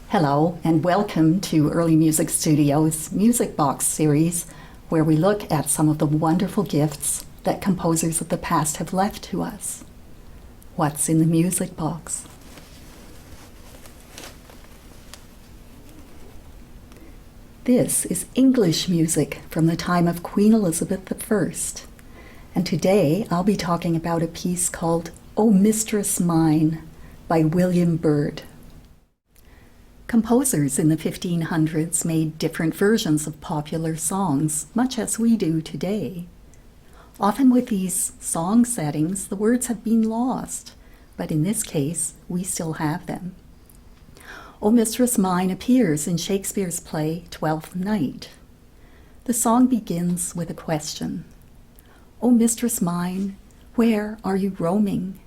Hello, and welcome to Early Music Studios' Music Box series, where we look at some of the wonderful gifts that composers of the past have left to us. What's in the music box? This is English music from the time of Queen Elizabeth I, and today I'll be talking about a piece called "O Mistris Myne" by William Byrd. Composers in the 1500s made different versions of popular songs, much as we do today. Often with these song settings, the words have been lost, but in this case, we still have them. O Mistris Myne appears in Shakespeare's play Twelfth Night. The song begins with a question. O Mistris Myne, where are you roaming?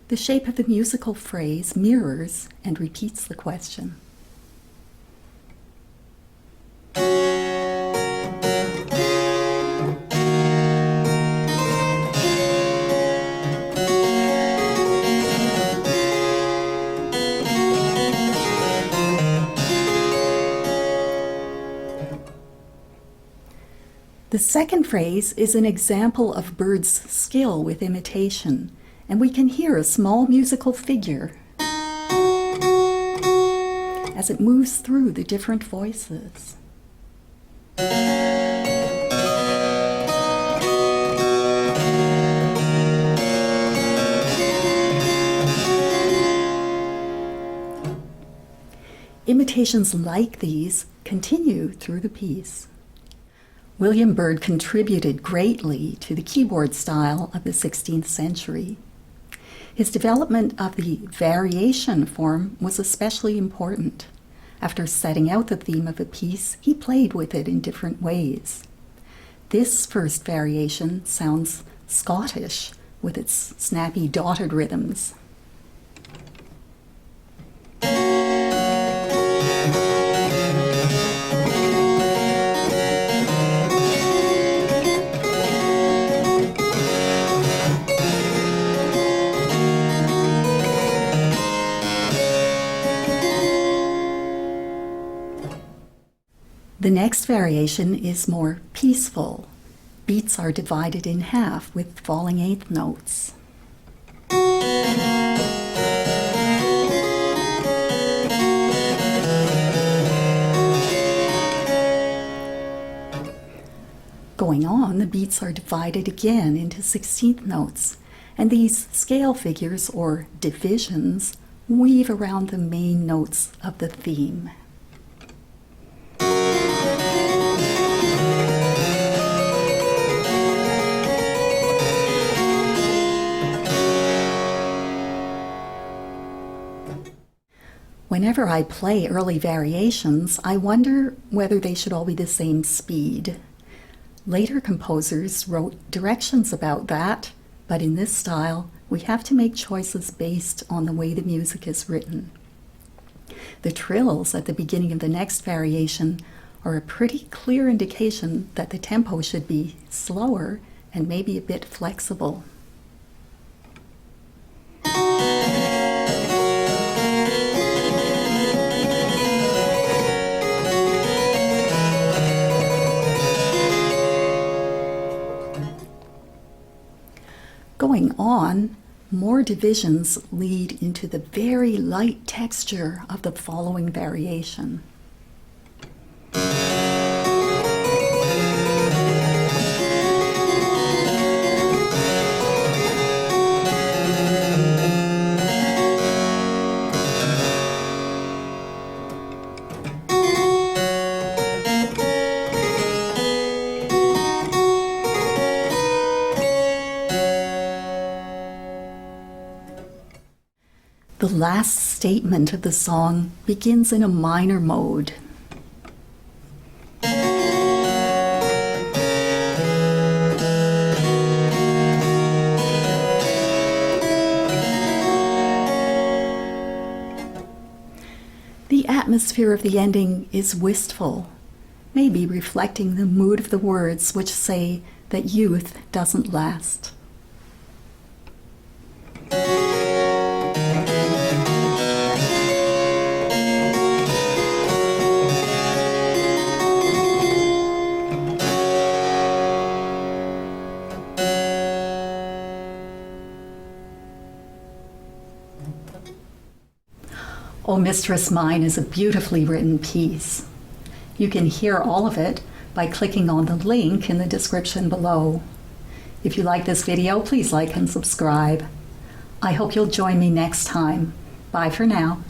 The shape of the musical phrase mirrors and repeats the question. The second phrase is an example of Byrd's skill with imitation, and we can hear a small musical figure as it moves through the different voices. Imitations like these continue through the piece. William Byrd contributed greatly to the keyboard style of the 16th century. His development of the variation form was especially important. After setting out the theme of a piece, he played with it in different ways. This first variation sounds Scottish with its snappy dotted rhythms. The next variation is more peaceful. Beats are divided in half with falling eighth notes. Going on, the beats are divided again into 16th notes, and these scale figures, or divisions, weave around the main notes of the theme. Whenever I play early variations, I wonder whether they should all be the same speed. Later composers wrote directions about that, but in this style, we have to make choices based on the way the music is written. The trills at the beginning of the next variation are a pretty clear indication that the tempo should be slower and maybe a bit flexible. Going on, more divisions lead into the very light texture of the following variation. The last statement of the song begins in a minor mode. The atmosphere of the ending is wistful, maybe reflecting the mood of the words which say that youth doesn't last. Oh, Mistris Myne is a beautifully written piece. You can hear all of it by clicking on the link in the description below. If you like this video, please like and subscribe. I hope you'll join me next time. Bye for now.